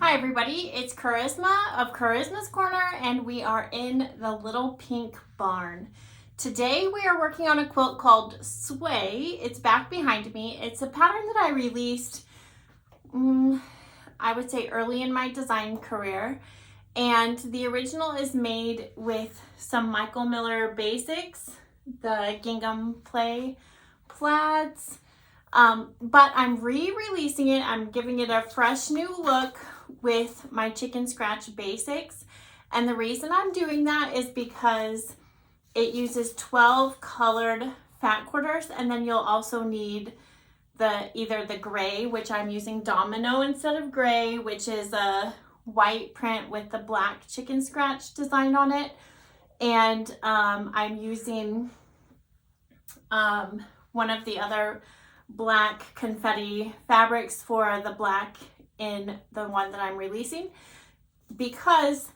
Hi everybody, it's Charisma of Charisma's Corner and we are in the Little Pink Barn. Today we are working on a quilt called Sway. It's back behind me. It's a pattern that I released, I would say early in my design career. And the original is made with some Michael Miller basics, the gingham play plaids. But I'm re-releasing it. I'm giving it a fresh new look with my chicken scratch basics. And the reason I'm doing that is because it uses 12 colored fat quarters, and then you'll also need either the gray, which I'm using domino instead of gray, which is a white print with the black chicken scratch design on it. And I'm using one of the other black confetti fabrics for the black in the one that I'm releasing, because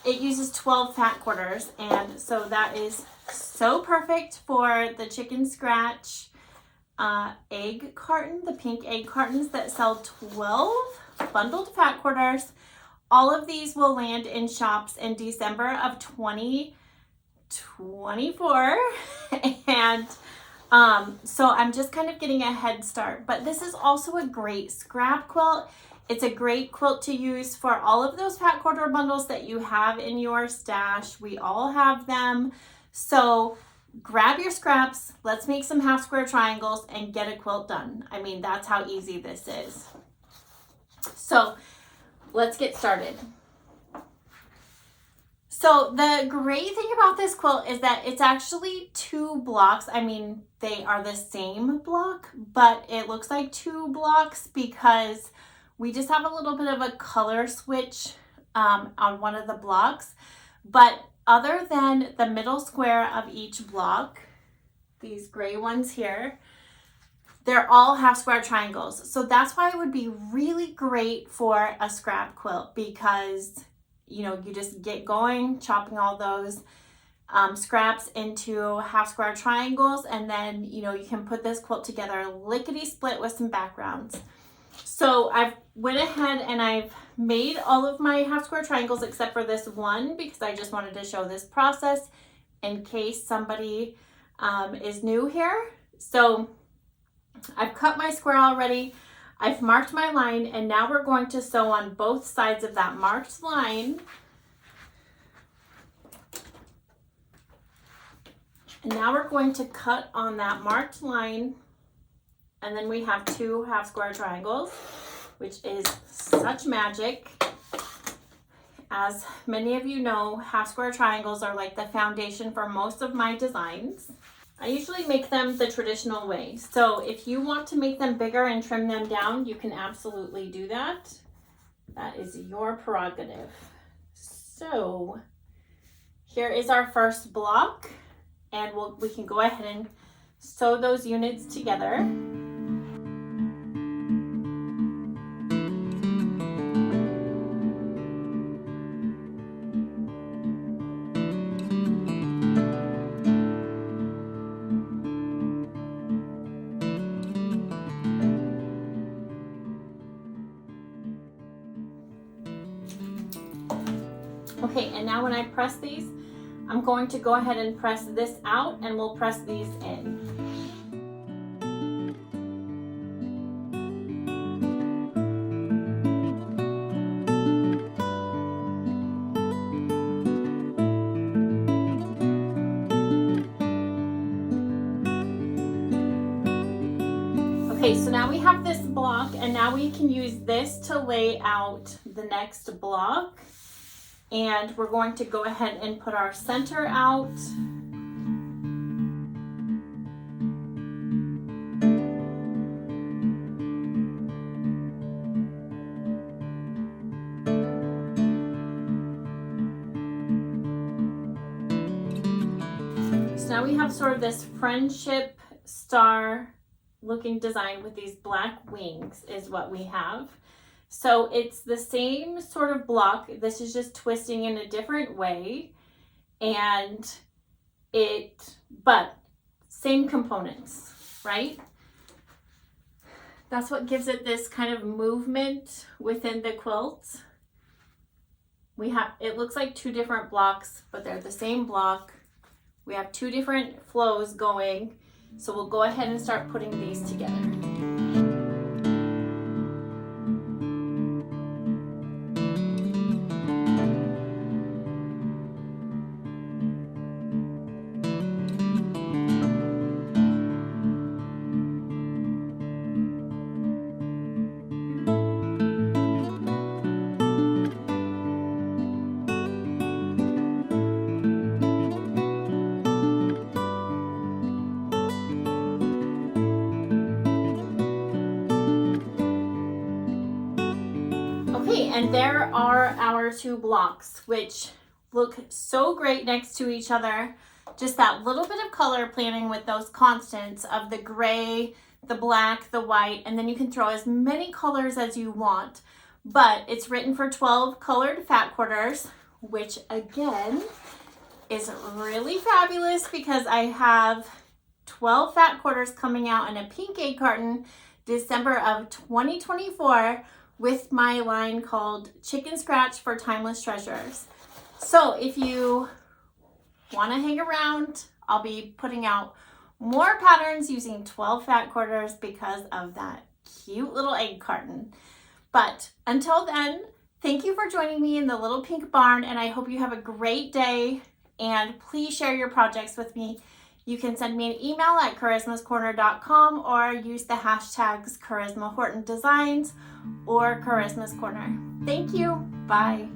it uses 12 fat quarters, and so that is so perfect for the chicken scratch egg carton, the pink egg cartons that sell 12 bundled fat quarters. All of these will land in shops in December of 2024 and so I'm just kind of getting a head start, but this is also a great scrap quilt. It's a great quilt to use for all of those fat quarter bundles that you have in your stash. We all have them. So grab your scraps, let's make some half square triangles and get a quilt done. I mean, that's how easy this is. So let's get started. So the great thing about this quilt is that it's actually two blocks. I mean, they are the same block, but it looks like two blocks because we just have a little bit of a color switch on one of the blocks. But other than the middle square of each block, these gray ones here, they're all half square triangles. So that's why it would be really great for a scrap quilt, because you know, you just get going, chopping all those scraps into half square triangles, and then, you know, you can put this quilt together lickety split with some backgrounds. So I've went ahead and I've made all of my half square triangles except for this one, because I just wanted to show this process in case somebody is new here. So I've cut my square already. I've marked my line, and now we're going to sew on both sides of that marked line. And now we're going to cut on that marked line, and then we have two half square triangles, which is such magic. As many of you know, half square triangles are like the foundation for most of my designs. I usually make them the traditional way. So if you want to make them bigger and trim them down, you can absolutely do that. That is your prerogative. So here is our first block, and we can go ahead and sew those units together. Okay, and now when I press these, I'm going to go ahead and press this out, and we'll press these in. Okay, so now we have this block, and now we can use this to lay out the next block. And we're going to go ahead and put our center out. So now we have sort of this friendship star looking design with these black wings is what we have. So it's the same sort of block. This is just twisting in a different way, but same components, right? That's what gives it this kind of movement within the quilt. It looks like two different blocks, but they're the same block. We have two different flows going. So we'll go ahead and start putting these together. Okay, and there are our two blocks, which look so great next to each other. Just that little bit of color planning with those constants of the gray, the black, the white, and then you can throw as many colors as you want. But it's written for 12 colored fat quarters, which again is really fabulous because I have 12 fat quarters coming out in a pink egg carton December of 2024 with my line called Chicken Scratch for Timeless Treasures. So if you want to hang around, I'll be putting out more patterns using 12 fat quarters because of that cute little egg carton. But until then, thank you for joining me in the little pink barn, and I hope you have a great day, and please share your projects with me. You can send me an email at charismascorner.com or use the hashtags Charisma Horton Designs or Charisma's Corner. Thank you. Bye.